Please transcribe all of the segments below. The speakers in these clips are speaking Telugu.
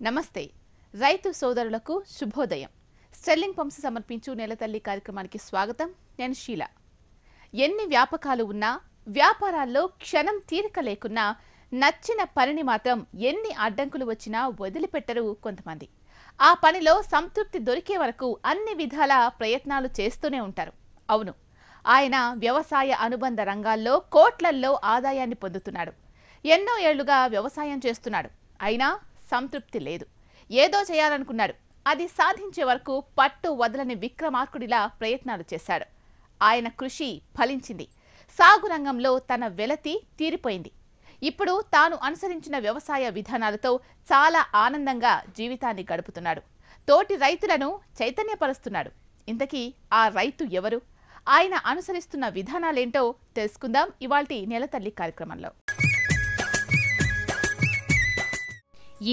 నమస్తే రైతు సోదరులకు శుభోదయం. స్టెర్లింగ్ పంప్స్ సమర్పించు నెలతల్లి కార్యక్రమానికి స్వాగతం. నేను షీల. ఎన్ని వ్యాపకాలు ఉన్నా, వ్యాపారాల్లో క్షణం తీరిక లేకున్నా, నచ్చిన పనిని మాత్రం ఎన్ని అడ్డంకులు వచ్చినా వదిలిపెట్టరు కొంతమంది. ఆ పనిలో సంతృప్తి దొరికే వరకు అన్ని విధాల ప్రయత్నాలు చేస్తూనే ఉంటారు. అవును, ఆయన వ్యవసాయ అనుబంధ రంగాల్లో కోట్లల్లో ఆదాయాన్ని పొందుతున్నాడు. ఎన్నో ఏళ్లుగా వ్యవసాయం చేస్తున్నాడు. అయినా సంతృప్తి లేదు. ఏదో చేయాలనుకున్నాడు. అది సాధించే వరకు పట్టు వదలని విక్రమార్కుడిలా ప్రయత్నాలు చేశాడు. ఆయన కృషి ఫలించింది. సాగు రంగంలో తన వెలతి తీరిపోయింది. ఇప్పుడు తాను అనుసరించిన వ్యవసాయ విధానాలతో చాలా ఆనందంగా జీవితాన్ని గడుపుతున్నాడు. తోటి రైతులను చైతన్యపరుస్తున్నాడు. ఇంతకీ ఆ రైతు ఎవరు? ఆయన అనుసరిస్తున్న విధానాలేంటో తెలుసుకుందాం ఇవాల్టి నెలతల్లి కార్యక్రమంలో.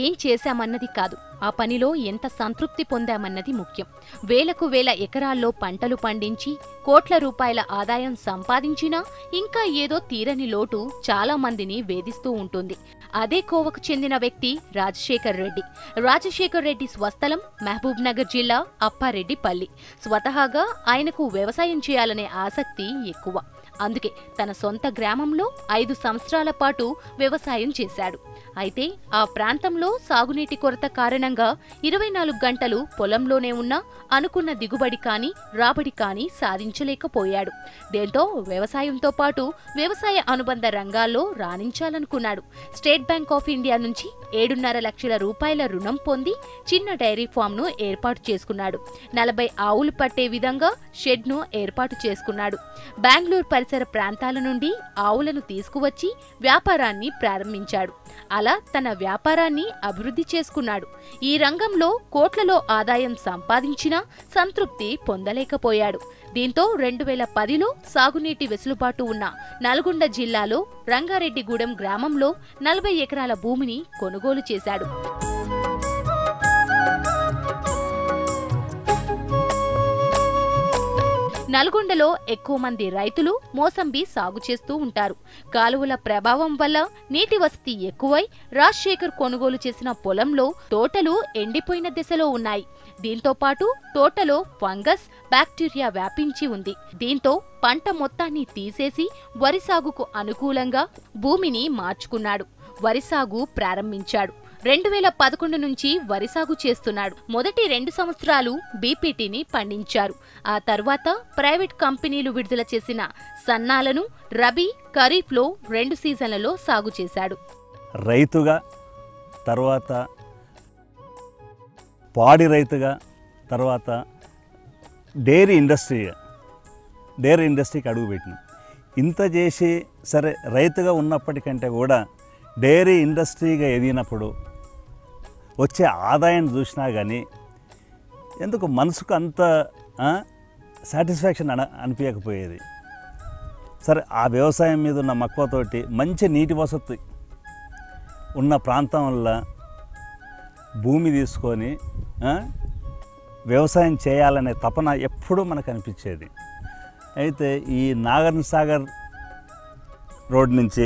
ఏం చేశామన్నది కాదు, ఆ పనిలో ఎంత సంతృప్తి పొందామన్నది ముఖ్యం. వేలకు వేల ఎకరాల్లో పంటలు పండించి కోట్ల రూపాయల ఆదాయం సంపాదించినా ఇంకా ఏదో తీరని లోటు చాలా మందిని వేధిస్తూ ఉంటుంది. అదే కోవకు చెందిన వ్యక్తి రాజశేఖర్ రెడ్డి. రాజశేఖర్ రెడ్డి స్వస్థలం మహబూబ్ నగర్ జిల్లా అప్పారెడ్డిపల్లి. స్వతహాగా ఆయనకు వ్యవసాయం చేయాలనే ఆసక్తి ఎక్కువ. అందుకే తన సొంత గ్రామంలో 5 సంవత్సరాల పాటు వ్యవసాయం చేశాడు. అయితే ఆ ప్రాంతంలో సాగునీటి కొరత కారణంగా 24 గంటలు పొలంలోనే ఉన్నా అనుకున్న దిగుబడి కానీ రాబడి కానీ సాధించలేకపోయాడు. దీంతో వ్యవసాయంతో పాటు వ్యవసాయ అనుబంధ రంగాల్లో రాణించాలనుకున్నాడు. స్టేట్ బ్యాంక్ ఆఫ్ ఇండియా నుంచి 7.5 లక్షల రూపాయల రుణం పొంది చిన్న డైరీ ఫామ్ను ఏర్పాటు చేసుకున్నాడు. 40 ఆవులు పట్టే విధంగా షెడ్ను ఏర్పాటు చేసుకున్నాడు. బెంగళూరు పరిసర ప్రాంతాల నుండి ఆవులను తీసుకువచ్చి వ్యాపారాన్ని ప్రారంభించాడు. అలా తన వ్యాపారాన్ని అభివృద్ధి చేసుకున్నాడు. ఈ రంగంలో కోట్లలో ఆదాయం సంపాదించినా సంతృప్తి పొందలేకపోయాడు. దీంతో 2010లో సాగునీటి వెసులుబాటు ఉన్న నల్గొండ జిల్లాలో రంగారెడ్డిగూడెం గ్రామంలో 40 ఎకరాల భూమిని కొనుగోలు చేశాడు. నల్గొండలో ఎక్కువ మంది రైతులు మోసంబి సాగు చేస్తూ ఉంటారు. కాలువల ప్రభావం వల్ల నీటి వసతి ఎక్కువై రాజశేఖర్ కొనుగోలు చేసిన పొలంలో తోటలు ఎండిపోయిన దశలో ఉన్నాయి. దీంతో పాటు తోటలో ఫంగస్, బ్యాక్టీరియా వ్యాపించి ఉంది. దీంతో పంట మొత్తాన్ని తీసేసి వరి సాగుకు అనుకూలంగా భూమిని మార్చుకున్నాడు. వరి సాగు ప్రారంభించాడు. 2011 నుంచి వరి సాగు చేస్తున్నాడు. మొదటి 2 సంవత్సరాలు బీపీటీని పండించారు. ఆ తర్వాత ప్రైవేట్ కంపెనీలు విడుదల చేసిన సన్నాలను రబీ, ఖరీఫ్లో 2 సీజన్లలో సాగు చేశాడు. రైతుగా, తర్వాత పాడి రైతుగా, తర్వాత డైరీ ఇండస్ట్రీకి అడుగుపెట్టిన. ఇంత చేసి సరే రైతుగా ఉన్నప్పటికంటే కూడా డైరీ ఇండస్ట్రీగా ఎదిగినప్పుడు వచ్చే ఆదాయం చూసినా కానీ ఎందుకు మనసుకు అంత సాటిస్ఫాక్షన్ అనిపించకపోయేది. సరే ఆ వ్యవసాయం మీద ఉన్న మక్కువతోటి మంచి నీటి వసతి ఉన్న ప్రాంతం వల్ల భూమి తీసుకొని వ్యవసాయం చేయాలనే తపన ఎప్పుడూ మనకు అనిపించేది. అయితే ఈ నాగార్జున సాగర్ రోడ్ నుంచి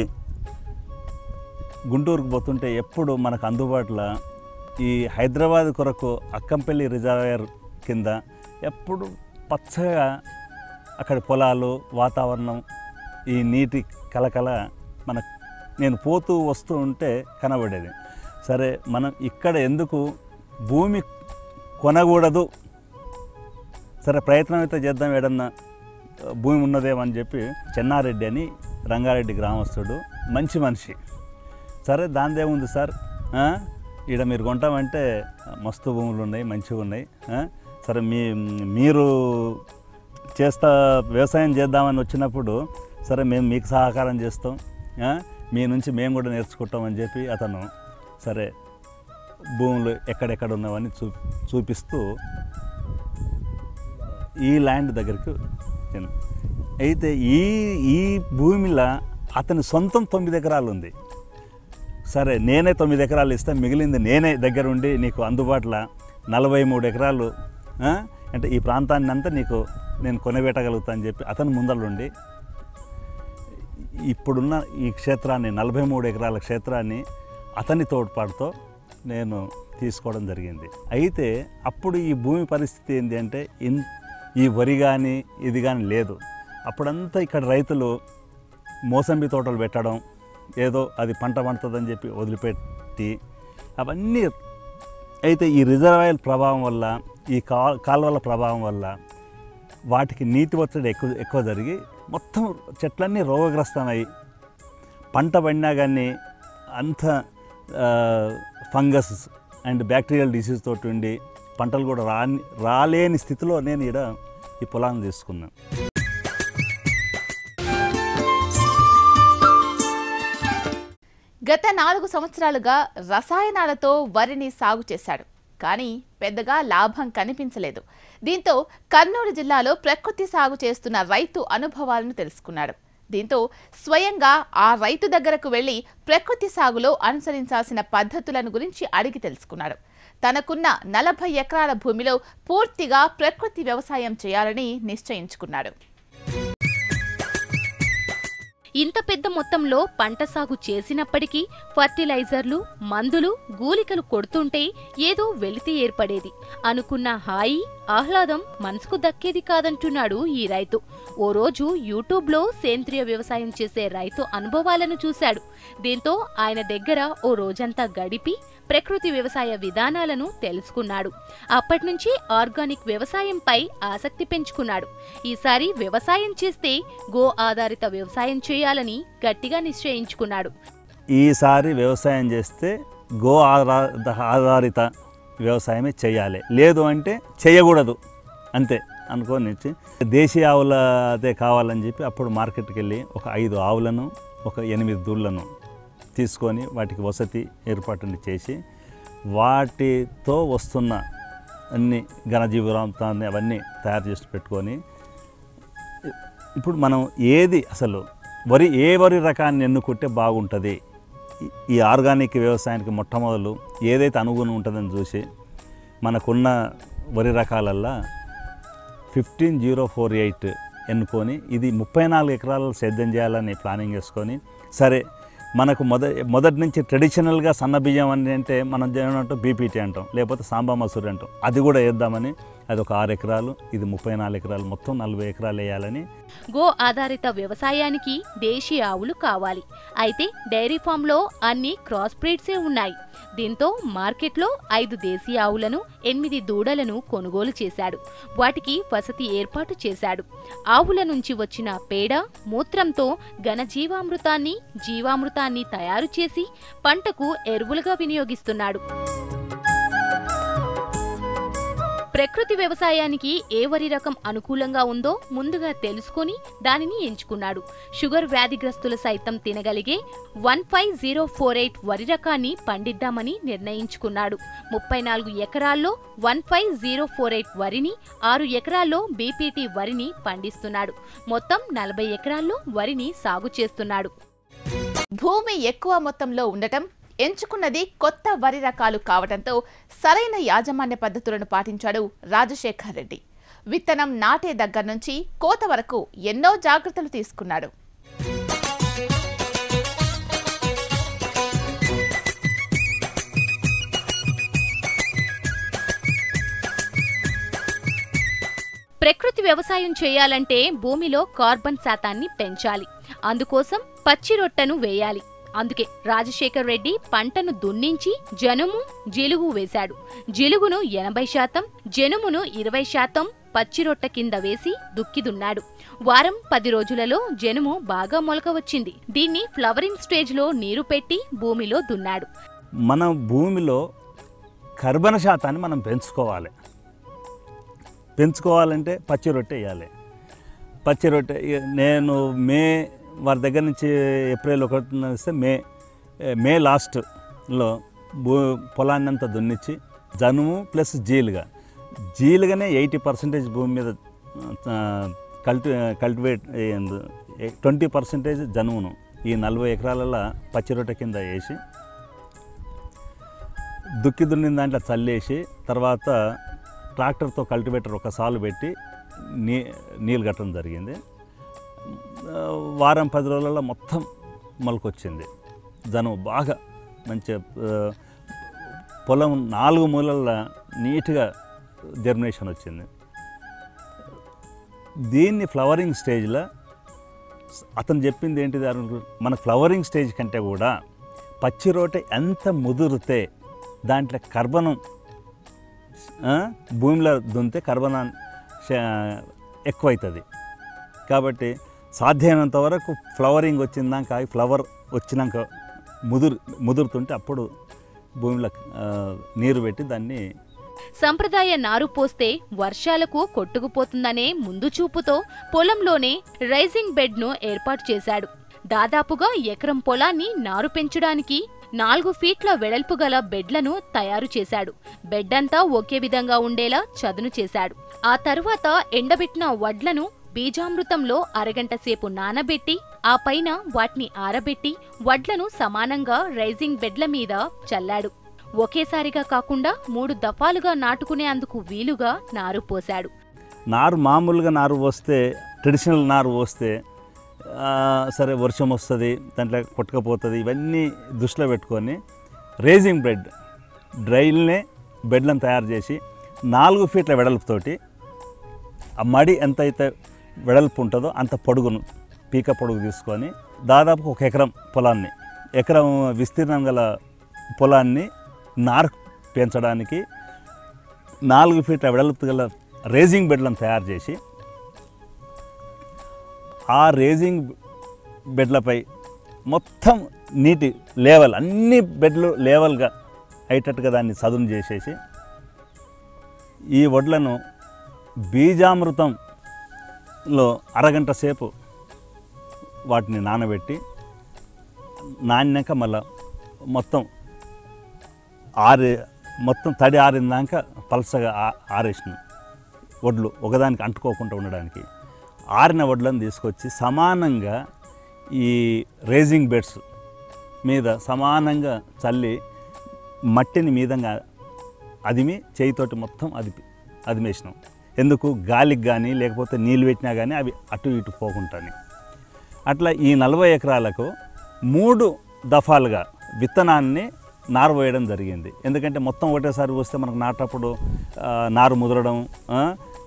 గుంటూరుకు పోతుంటే ఎప్పుడు మనకు అందుబాటులో ఈ హైదరాబాద్ కొరకు అక్కంపల్లి రిజర్వాయర్ కింద ఎప్పుడు పచ్చగా అక్కడి పొలాలు, వాతావరణం, ఈ నీటి కలకల నేను పోతూ వస్తూ ఉంటే కనబడేది. సరే మనం ఇక్కడ ఎందుకు భూమి కొనకూడదు, సరే ప్రయత్నం అయితే చేద్దాం, ఏడన్నా భూమి ఉన్నదేమని చెప్పి చెన్నారెడ్డి అని రంగారెడ్డి గ్రామస్తుడు, మంచి మనిషి. సరే దానిదేముంది సార్, ఈడ మీరు కొంటామంటే మస్తు భూములు ఉన్నాయి, మంచిగా ఉన్నాయి, సరే మీరు వ్యవసాయం చేద్దామని వచ్చినప్పుడు సరే మేము మీకు సహకారం చేస్తాం, మీ నుంచి మేము కూడా నేర్చుకుంటామని చెప్పి అతను సరే భూములు ఎక్కడెక్కడ ఉన్నవన్నీ చూపిస్తూ ఈ ల్యాండ్ దగ్గరికి అయితే ఈ భూమిలో అతని సొంతం 9 ఎకరాలు ఉంది. సరే నేనే 9 ఎకరాలు ఇస్తాను, మిగిలింది నేనే దగ్గర ఉండి నీకు అందుబాటులో 43 ఎకరాలు అంటే ఈ ప్రాంతాన్ని అంతా నేను కొనబెట్టగలుగుతా అని చెప్పి అతను ముందరుండి ఇప్పుడున్న ఈ క్షేత్రాన్ని 43 ఎకరాల క్షేత్రాన్ని అతని తోడ్పాటుతో నేను తీసుకోవడం జరిగింది. అయితే అప్పుడు ఈ భూమి పరిస్థితి ఏంటి అంటే ఈ వరి కానీ ఇది కానీ లేదు. అప్పుడంతా ఇక్కడ రైతులు మోసంబి తోటలు పెట్టడం, ఏదో అది పంట పండుతుందని చెప్పి వదిలిపెట్టి అవన్నీ. అయితే ఈ రిజర్వాయర్ ప్రభావం వల్ల, ఈ కాలువల ప్రభావం వల్ల వాటికి నీటి ఒత్తిడి ఎక్కువ జరిగి మొత్తం చెట్లన్నీ రోగగ్రస్తమై పంట పండినా కానీ అంత ఫంగస్ అండ్ బ్యాక్టీరియల్ డిసీజ్ తోటి ఉండి పంటలు కూడా రాలేని స్థితిలో నేను ఇక్కడ ఈ పొలాన్ని తీసుకున్నాను. గత 4 సంవత్సరాలుగా రసాయనాలతో వరిని సాగు చేశాడు. కానీ పెద్దగా లాభం కనిపించలేదు. దీంతో కర్నూలు జిల్లాలో ప్రకృతి సాగు చేస్తున్న రైతు అనుభవాలను తెలుసుకున్నాడు. దీంతో స్వయంగా ఆ రైతు దగ్గరకు వెళ్లి ప్రకృతి సాగులో అనుసరించాల్సిన పద్ధతులను గురించి అడిగి తెలుసుకున్నాడు. తనకున్న 40 ఎకరాల భూమిలో పూర్తిగా ప్రకృతి వ్యవసాయం చేయాలని నిశ్చయించుకున్నాడు. ఇంత పెద్ద మొత్తంలో పంట సాగు చేసినప్పటికీ ఫర్టిలైజర్లు, మందులు, గూలికలు కొడుతుంటే ఏదో వెలితి ఏర్పడేది. అనుకున్న హాయి, ఆహ్లాదం మనసుకు దక్కేది కాదంటున్నాడు ఈ రైతు. ఓ రోజు యూట్యూబ్లో సేంద్రియ వ్యవసాయం చేసే రైతు అనుభవాలను చూశాడు. దీంతో ఆయన దగ్గర ఓ రోజంతా గడిపి ప్రకృతి వ్యవసాయ విధానాలను తెలుసుకున్నాడు. అప్పటినుంచి ఆర్గానిక్ వ్యవసాయంపై ఆసక్తి పెంచుకున్నాడు. ఈసారి వ్యవసాయం చేస్తే గో ఆధారిత వ్యవసాయం చేయాలని గట్టిగా నిశ్చయించుకున్నాడు. ఈసారి వ్యవసాయం చేస్తే గో ఆధారిత వ్యవసాయమే చేయాలి, లేదు అంటే చేయకూడదు అంతే అనుకొని దేశీయ ఆవుల అదే కావాలని చెప్పి అప్పుడు మార్కెట్కి వెళ్ళి ఒక 5 ఆవులను, ఒక 8 దూళ్ళను తీసుకొని వాటికి వసతి ఏర్పాటుని చేసి వాటితో వస్తున్న అన్ని ఘనజీవామృతాన్ని అవన్నీ తయారు చేసి పెట్టుకొని ఇప్పుడు మనం ఏది అసలు ఏ వరి రకాన్ని ఎన్నుకుంటే బాగుంటుంది, ఈ ఆర్గానిక్ వ్యవసాయానికి మొట్టమొదలు ఏదైతే అనుగుణం ఉంటుందని చూసి మనకున్న వరి రకాలల్లో 15048 ఎన్నుకొని ఇది 34 ఎకరాలు సేద్యం చేయాలని ప్లానింగ్ చేసుకొని, సరే మనకు మొదటి నుంచి ట్రెడిషనల్గా సన్న బియ్యం అని అంటే మనం ఏమంటాం బీపీటీ అంటాం, లేకపోతే సాంబా మసూరి అంటాం, అది కూడా వేద్దామని అది ఒక 6 ఎకరాలు, ఇది 34 ఎకరాలు, మొత్తం 40 ఎకరాలు వేయాలని. గో ఆధారిత వ్యవసాయానికి దేశీయ ఆవులు కావాలి. అయితే డైరీ ఫామ్లో అన్ని క్రాస్ బ్రీడ్సే ఉన్నాయి. దీంతో మార్కెట్లో 5 దేశీయ ఆవులను, 8 దూడలను కొనుగోలు చేశాడు. వాటికి వసతి ఏర్పాటు చేశాడు. ఆవుల నుంచి వచ్చిన పేడ, మూత్రంతో జీవామృతాన్ని తయారు చేసి పంటకు ఎరువులుగా వినియోగిస్తున్నాడు. ప్రకృతి వ్యవసాయానికి ఏ వరి రకం అనుకూలంగా ఉందో ముందుగా తెలుసుకొని దానిని ఎంచుకున్నాడు. షుగర్ వ్యాధిగ్రస్తులు సైతం తినగలిగే 15048 వరి రకాన్ని పండిద్దామని నిర్ణయించుకున్నాడు. 34 ఎకరాల్లో 15048 వరిని, 6 ఎకరాల్లో బీపీటీ వరిని పండిస్తున్నాడు. మొత్తం 40 ఎకరాల్లో వరిని సాగు చేస్తున్నాడు. భూమి ఎక్కువ మొత్తంలో ఉండటం, ఎంచుకున్నది కొత్త వరి రకాలు కావడంతో సరైన యాజమాన్య పద్ధతులను పాటించాడు రాజశేఖర్ రెడ్డి. విత్తనం నాటే దగ్గర నుంచి కోత వరకు ఎన్నో జాగ్రత్తలు తీసుకున్నాడు. ప్రకృతి వ్యవసాయం చేయాలంటే భూమిలో కార్బన్ శాతాన్ని పెంచాలి. అందుకోసం పచ్చి రొట్టెను వేయాలి. అందుకే రాజశేఖర్ రెడ్డి పంటను దున్నించి జనుము, జిలుగు వేశాడు. జిలుగును 80%, జనుమును 20% పచ్చి రొట్టె కింద వేసి దుక్కి దున్నాడు. వారం 10 రోజులలో జనుము బాగా మొలక వచ్చింది. దీన్ని ఫ్లవరింగ్ స్టేజ్లో నీరు పెట్టి భూమిలో దున్నాడు. మన భూమిలో కర్బన శాతాన్ని మనం పెంచుకోవాలంటే పచ్చి రొట్టె వేయాలి. పచ్చి రొట్టె నేను వారి దగ్గర నుంచి ఏప్రిల్ 1 ఇస్తే మే లాస్ట్లో పొలాన్ని అంతా దున్నిచ్చి జనుము ప్లస్ జీలుగానే 80% భూమి మీద కల్టివేట్ 20% జనుమును ఈ 40 ఎకరాలలో పచ్చి రొట్టె కింద వేసి దుక్కి దున్నిన దాంట్లో చల్లేసి తర్వాత ట్రాక్టర్తో కల్టివేటర్ ఒక సాలు పెట్టి నీళ్ళు కట్టడం జరిగింది. వారం 10 రోజులలో మొత్తం మొలకొచ్చింది. జనుము బాగా మంచిగా పొలం 4 మూలల నీట్గా జర్మినేషన్ వచ్చింది. దీన్ని ఫ్లవరింగ్ స్టేజ్లో అతను చెప్పింది ఏంటిది, మన ఫ్లవరింగ్ స్టేజ్ కంటే కూడా పచ్చి రొట్టె ఎంత ముదిరితే దాంట్లో కర్బనం భూమిలో దున్నితే కర్బనం ఎక్కువవుతుంది. కాబట్టి సాధ్యమైనంత వరకు ఫ్లవరింగ్ వచ్చిందాక ఫ్లవర్ వచ్చినాక ముదురుతుంటే అప్పుడు భూమిలో నీరు పెట్టి దాన్ని. సంప్రదాయ నారు పోస్తే వర్షాలకు కొట్టుకుపోతుందనే ముందు చూపుతో పొలంలోనే రైజింగ్ బెడ్ను ఏర్పాటు చేశాడు. దాదాపుగా ఎకరం పొలాన్ని నారు పెంచడానికి 4 ఫీట్ల వెడల్పు గల బెడ్లను తయారు చేశాడు. బెడ్ అంతా ఒకే విధంగా ఉండేలా చదును చేశాడు. ఆ తరువాత ఎండబెట్టిన వడ్లను బీజామృతంలో అరగంట సేపు నానబెట్టి ఆ పైన వాటిని ఆరబెట్టి వడ్లను సమానంగా రైజింగ్ బెడ్ల మీద చల్లాడు. ఒకేసారిగా కాకుండా 3 దఫాలుగా నాటుకునేందుకు వీలుగా నారు పోశాడు. నారు మామూలుగా నారు పోస్తే, ట్రెడిషనల్ నారు పోస్తే సరే వర్షం వస్తుంది, దాంట్లో కొట్టుకపోతుంది, ఇవన్నీ దృష్టిలో పెట్టుకొని రేజింగ్ బెడ్ డ్రైల్నే బెడ్లను తయారు చేసి 4 ఫీట్ల వెడల్పుతోటి ఆ మడి ఎంత అయితే వెడల్పు ఉంటుందో అంత పొడుగును పీక పొడుగు తీసుకొని దాదాపు 1 ఎకరం పొలాన్ని, ఎకరం విస్తీర్ణం గల పొలాన్ని నారు పెంచడానికి 4 ఫీట్ల వెడల్పు గల రేజింగ్ బెడ్లను తయారు చేసి ఆ రేజింగ్ బెడ్లపై మొత్తం నీటి లేవల్ అన్ని బెడ్లు లేవల్గా అయ్యేటట్టుగా దాన్ని చదును చేసేసి ఈ వడ్లను బీజామృతంలో అరగంట సేపు వాటిని నానబెట్టి నానినాక మళ్ళా మొత్తం తడి ఆరిందాక పలసగా ఆరేసిన వడ్లు ఒకదానికి అంటుకోకుండా ఉండడానికి ఆరిన వడ్లను తీసుకొచ్చి సమానంగా ఈ రేజింగ్ బెడ్స్ మీద సమానంగా చల్లి మట్టిని మీదంగా అదిమి చేయితోటి మొత్తం అదిమేసినాం. ఎందుకు, గాలికి కానీ లేకపోతే నీళ్ళు పెట్టినా కానీ అవి అటు ఇటు పోకుంటాని. అట్లా ఈ 40 ఎకరాలకు 3 దఫాలుగా విత్తనాన్ని నారు పోయడం జరిగింది. ఎందుకంటే మొత్తం ఒకటేసారి పోస్తే మనకు నాటప్పుడు నారు ముదరడం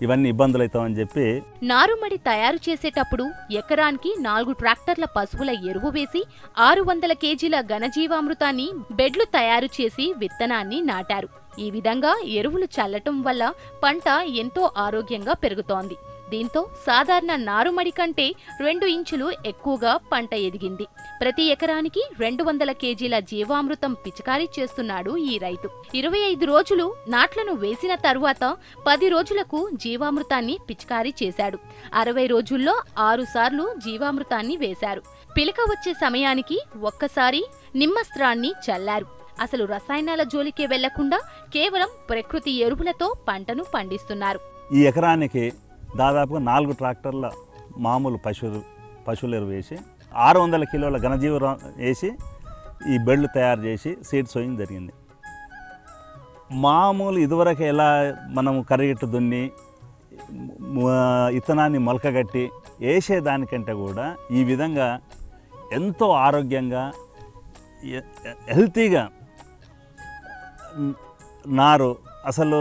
ఇవన్నీ ఇబ్బందులు అవుతామని చెప్పి నారుమడి తయారు చేసేటప్పుడు ఎకరానికి 4 ట్రాక్టర్ల పశువుల ఎరువు వేసి 600 కేజీల ఘనజీవామృతాన్ని బెడ్లు తయారు చేసి విత్తనాన్ని నాటారు. ఈ విధంగా ఎరువులు చల్లటం వల్ల పంట ఎంతో ఆరోగ్యంగా పెరుగుతోంది. దీంతో సాధారణ నారుమడి కంటే 2 ఇంచులు ఎక్కువగా పంట ఎదిగింది. ప్రతి ఎకరానికి 200 కేజీల జీవామృతం పిచికారీ చేస్తున్నాడు ఈ రైతు. 25 రోజులు నాట్లను వేసిన తరువాత 10 రోజులకు జీవామృతాన్ని పిచికారీ చేశాడు. 60 రోజుల్లో 6 సార్లు జీవామృతాన్ని వేశారు. పిలక వచ్చే సమయానికి ఒక్కసారి నిమ్మస్త్రాన్ని చల్లారు. అసలు రసాయనాల జోలికే వెళ్లకుండా కేవలం ప్రకృతి ఎరువులతో పంటను పండిస్తున్నారు. ఈ ఎకరానికి దాదాపుగా 4 ట్రాక్టర్ల మామూలు పశువుల ఎరువు వేసి 600 కిలోల ఘనజీవం వేసి ఈ బెడ్లు తయారు చేసి సీడ్ సోయింగ్ జరిగింది. మామూలు ఇదివరకు ఎలా మనం కరిగిట్టు దున్ని ఇత్తనాన్ని మొలకగట్టి వేసేదానికంటే కూడా ఈ విధంగా ఎంతో ఆరోగ్యంగా హెల్తీగా నారు అసలు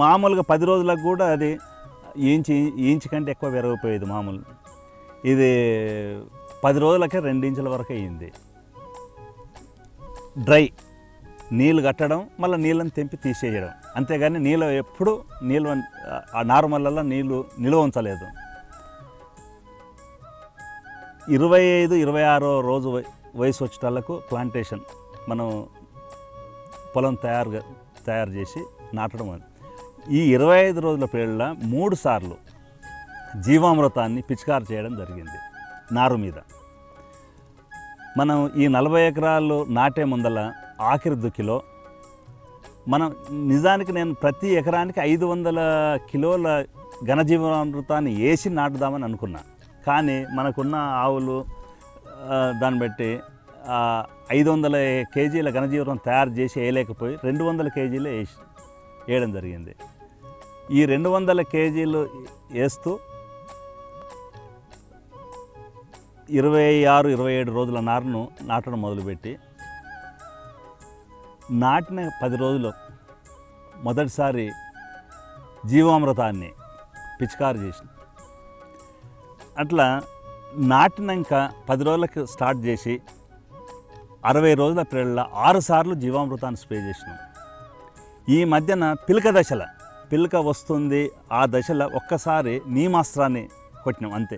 మామూలుగా 10 రోజులకు కూడా అది ఇంచు కంటే ఎక్కువ పెరిగిపోయేది. మామూలు ఇది 10 రోజులకే 2 ఇంచుల వరకు అయ్యింది. డ్రై నీళ్ళు కట్టడం, మళ్ళీ నీళ్ళని తెంపి తీసేయడం, అంతేగాని నీళ్ళు ఎప్పుడు ఆ నార్మల్లలో నీళ్ళు నిల్వ ఉంచలేదు. 25-26 రోజు వయసు వచ్చేటలకు ప్లాంటేషన్ మనం పొలం తయారు చేసి నాటడం. ఈ 25 రోజుల పీరియడ్లో 3 సార్లు జీవామృతాన్ని పిచికారి చేయడం జరిగింది నారు మీద. మనం ఈ 40 ఎకరాలు నాటే ముందల ఆఖరి దుక్కిలో మనం నిజానికి నేను ప్రతి ఎకరానికి 500 కిలోల ఘనజీవామృతాన్ని వేసి నాటుదామని అనుకున్నా. కానీ మనకున్న ఆవులు దాన్ని బట్టి 500 కేజీల ఘనజీవామృతం తయారు చేసి వేయలేకపోయి 200 కేజీలు వేయడం జరిగింది. ఈ 200 కేజీలు వేస్తూ 26-27 రోజుల నారును నాటడం మొదలుపెట్టి నాటిన 10 రోజులు మొదటిసారి జీవామృతాన్ని పిచికారి చేసిన. అట్లా నాటినాక 10 రోజులకు స్టార్ట్ చేసి 60 రోజుల పీరియడ్లో 6 సార్లు జీవామృతాన్ని స్ప్రే చేసినాం. ఈ మధ్యన పిలక వస్తుంది, ఆ దశలో ఒక్కసారి నీమాస్త్రాన్ని కొట్టినాం అంతే.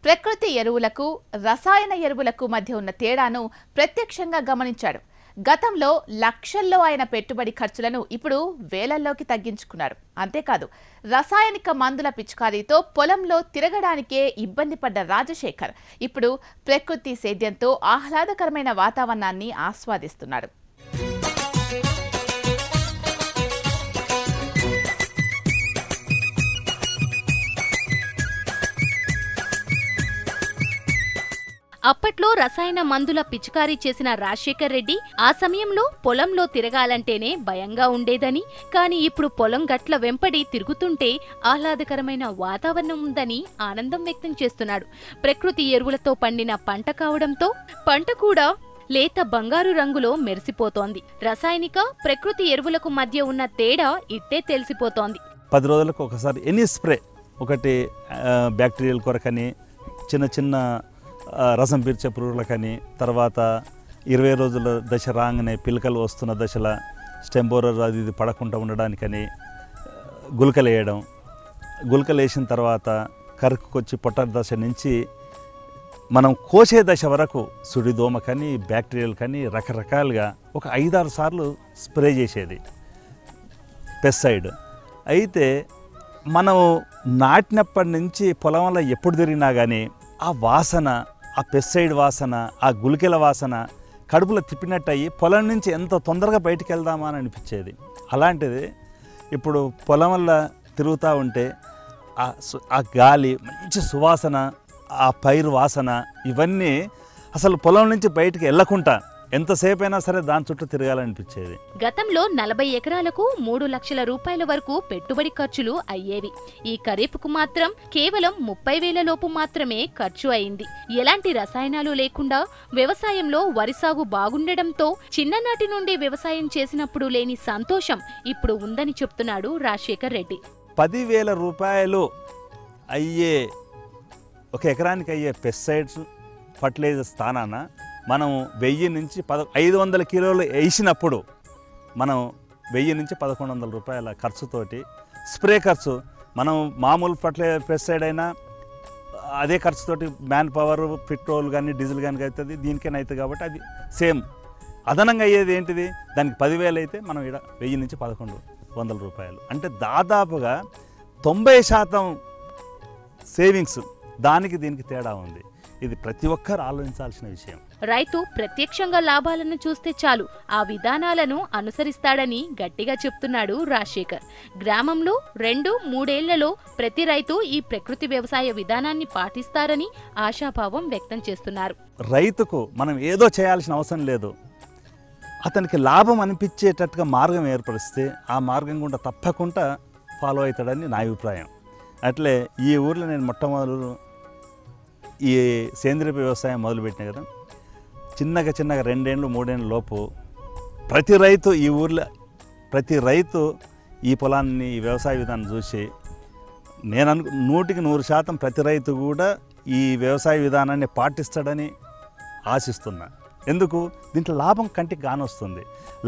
ప్రకృతి ఎరువులకు రసాయన ఎరువులకు మధ్య ఉన్న తేడాను ప్రత్యక్షంగా గమనించాడు. గతంలో లక్షల్లో ఆయన పెట్టుబడి ఖర్చులను ఇప్పుడు వేలల్లోకి తగ్గించుకున్నారు. అంతేకాదు, రసాయనిక మందుల పిచికారీతో పొలంలో తిరగడానికే ఇబ్బంది పడ్డ రాజశేఖర్ ఇప్పుడు ప్రకృతి సేద్యంతో ఆహ్లాదకరమైన వాతావరణాన్ని ఆస్వాదిస్తున్నాడు. అప్పట్లో రసాయన మందుల పిచికారీ చేసిన రాజశేఖర్ రెడ్డి ఆ సమయంలో పొలంలో తిరగాలంటేనే భయంగా ఉండేదని, కానీ ఇప్పుడు పొలం గట్ల వెంపడి తిరుగుతుంటే ఆహ్లాదకరమైన వాతావరణం ఉందని ఆనందం వ్యక్తం చేస్తున్నాడు. ప్రకృతి ఎరువులతో పండిన పంట కావడంతో పంట కూడా లేత బంగారు రంగులో మెరిసిపోతోంది. రసాయనిక ప్రకృతి ఎరువులకు మధ్య ఉన్న తేడా ఇట్టే తెలిసిపోతోంది. 10 రోజులకు ఒకసారి ఎనీ స్ప్రే, ఒకటి బ్యాక్టీరియల్ కొరకని, చిన్న రసం పీల్చే పురుగులకని, తర్వాత 20 రోజుల దశ రాగానే పిలకలు వస్తున్న దశలో స్టెంబోరర్ అది ఇది పడకుండా ఉండడానికని గుళికలు వేయడం. గుళికలు వేసిన తర్వాత కరుకుకొచ్చి పొట్ట దశ నుంచి మనం కోసే దశ వరకు సుడిదోమకని, బ్యాక్టీరియల్ కని రకరకాలుగా ఒక 5-6 సార్లు స్ప్రే చేసేది పెస్టిసైడ్. అయితే మనం నాటినప్పటి నుంచి పొలంలో ఎప్పుడు తిరిగినా కానీ ఆ వాసన, ఆ పెస్టిసైడ్ వాసన, ఆ గుళికల వాసన కడుపులో తిప్పినట్టు అయ్యి పొలం నుంచి ఎంత తొందరగా బయటికి వెళ్దామా అని అనిపించేది. అలాంటిది ఇప్పుడు పొలం వల్ల తిరుగుతూ ఉంటే ఆ గాలి, మంచి సువాసన, ఆ పైరు వాసన, ఇవన్నీ అసలు పొలం నుంచి బయటికి వెళ్ళకుండా ఎంతసేపు అయినా సరే దాని చుట్టూ తిరగాలనిపించేది. గతంలో 40 ఎకరాలకు 3 లక్షల రూపాయల వరకు పెట్టుబడి ఖర్చులు అయ్యేవి. ఈ ఖరీఫ్కు మాత్రం కేవలం 30,000 లోపు మాత్రమే ఖర్చు అయింది. ఎలాంటి రసాయనాలు లేకుండా వ్యవసాయంలో వరి సాగు బాగుండడంతో చిన్ననాటి నుండి వ్యవసాయం చేసినప్పుడు లేని సంతోషం ఇప్పుడు ఉందని చెప్తున్నాడు రాజశేఖర్ రెడ్డి. 10,000 రూపాయలు అయ్యే, ఒక ఎకరానికి అయ్యే పెస్టిసైడ్స్ ఫర్టిలైజర్ స్థానాన మనం 1000 నుంచి 500 కిలోలు వేసినప్పుడు మనం 1000 నుంచి 1100 రూపాయల ఖర్చుతోటి స్ప్రే ఖర్చు, మనం మామూలు ఫర్టిలైజర్ పెస్టిసైడ్ అయినా అదే ఖర్చుతోటి మ్యాన్ పవర్, పెట్రోల్ కానీ డీజిల్ కానీ అవుతుంది, దీనికైనా అవుతుంది. కాబట్టి అది సేమ్. అదనంగా అయ్యేది ఏంటిది, దానికి 10,000 అయితే మనం ఇక్కడ 1000 నుంచి 1100 రూపాయలు, అంటే దాదాపుగా 90% సేవింగ్స్. దానికి దీనికి తేడా ఉంది. ఇది ప్రతి ఒక్కరు ఆలోచించాల్సిన విషయం. రైతు ప్రత్యక్షంగా లాభాలను చూస్తే చాలు ఆ విధానాలను అనుసరిస్తాడని గట్టిగా చెప్తున్నాడు రాజశేఖర్. గ్రామంలో 2-3 ఏళ్లలో ప్రతి రైతు ఈ ప్రకృతి వ్యవసాయ విధానాన్ని పాటిస్తారని ఆశాభావం వ్యక్తం చేస్తున్నారు. రైతుకు మనం ఏదో చేయాల్సిన అవసరం లేదు. అతనికి లాభం అనిపించేటట్టుగా మార్గం ఏర్పరిస్తే ఆ మార్గం గుండా తప్పకుండా ఫాలో అవుతాడని నా అభిప్రాయం. అట్లే ఈ ఊర్లో నేను మొట్టమొదలు ఈ సేంద్రియ వ్యవసాయం మొదలుపెట్టిన కదా, చిన్నగా 2 ఏళ్ళు 3 ఏళ్ళ లోపు ప్రతి రైతు ఈ ఊర్లో, ప్రతి రైతు ఈ పొలాన్ని, ఈ వ్యవసాయ విధానం చూసి నేను 100% ప్రతి రైతు కూడా ఈ వ్యవసాయ విధానాన్ని పాటిస్తాడని ఆశిస్తున్నా. ఎందుకు, దీంట్లో లాభం కంటికి కానొస్తుంది.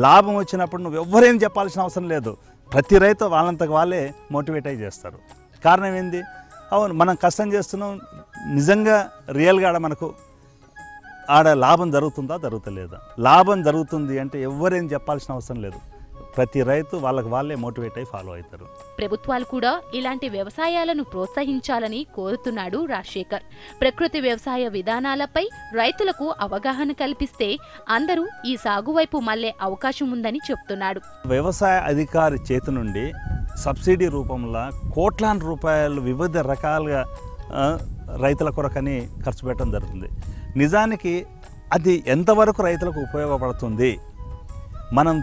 లాభం వచ్చినప్పుడు నువ్వు ఎవ్వరేం చెప్పాల్సిన అవసరం లేదు. ప్రతి రైతు వాళ్ళంతకు వాళ్ళే మోటివేట్ అయ్యి చేస్తారు. కారణం ఏంది, అవును మనం కష్టం చేస్తున్నాం, నిజంగా రియల్గా మనకు ఆడ లాభం జరుగుతుందా జరుగుతలేదా? లాభం జరుగుతుంది అంటే ఎవ్వరేం చెప్పాల్సిన అవసరం లేదు. ప్రతి రైతు వాళ్ళకి వాళ్ళే మోటివేట్ అయ్యి ఫాలో అవుతారు. ప్రభుత్వాలు కూడా ఇలాంటి వ్యవసాయాలను ప్రోత్సహించాలని కోరుతున్నాడు రాజశేఖర్. ప్రకృతి వ్యవసాయ విధానాలపై రైతులకు అవగాహన కల్పిస్తే అందరూ ఈ సాగు వైపు మళ్లే అవకాశం ఉందని చెప్తున్నాడు. వ్యవసాయ అధికారి చేతి నుండి సబ్సిడీ రూపంలో కోట్లాది రూపాయలు వివిధ రకాలుగా రైతుల కొరకని ఖర్చు పెట్టడం జరుగుతుంది. నిజానికి అది ఎంతవరకు రైతులకు ఉపయోగపడుతుంది, మనం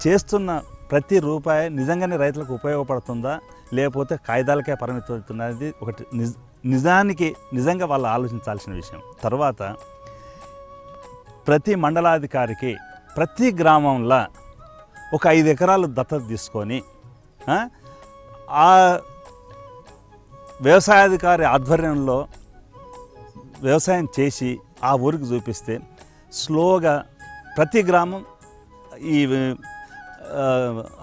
చేస్తున్న ప్రతి రూపాయి నిజంగానే రైతులకు ఉపయోగపడుతుందా లేకపోతే కాయిదాలకే పరిమితమవుతున్నది ఒకటి నిజంగా వాళ్ళు ఆలోచించాల్సిన విషయం. తర్వాత ప్రతి మండలాధికారికి ప్రతి గ్రామంలో ఒక 5 ఎకరాలు దత్తత తీసుకొని ఆ వ్యవసాయాధికారి ఆధ్వర్యంలో వ్యవసాయం చేసి ఆ ఊరికి చూపిస్తే స్లోగా ప్రతి గ్రామం ఈ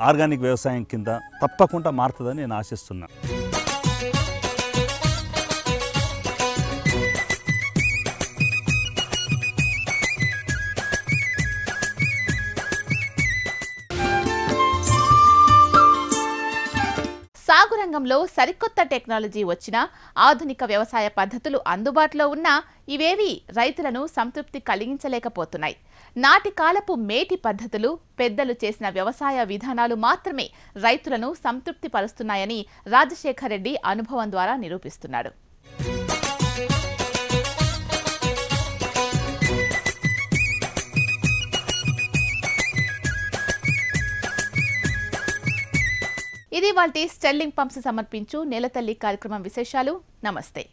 ఆర్గానిక్ వ్యవసాయం కింద తప్పకుండా మారుతుందని నేను ఆశిస్తున్నాను. సాగు రంగంలో సరికొత్త టెక్నాలజీ వచ్చినా, ఆధునిక వ్యవసాయ పద్ధతులు అందుబాటులో ఉన్నా ఇవేవి రైతులను సంతృప్తి కలిగించలేకపోతున్నాయి. నాటి కాలపు మేటి పద్ధతులు, పెద్దలు చేసిన వ్యవసాయ విధానాలు మాత్రమే రైతులను సంతృప్తి పరుస్తున్నాయని రాజశేఖర్ రెడ్డి అనుభవం ద్వారా నిరూపిస్తున్నాడు. ఇది వాల్టి స్టెర్లింగ్ పంప్స్ సమర్పించు నేలతల్లి కార్యక్రమం విశేషాలు. నమస్తే.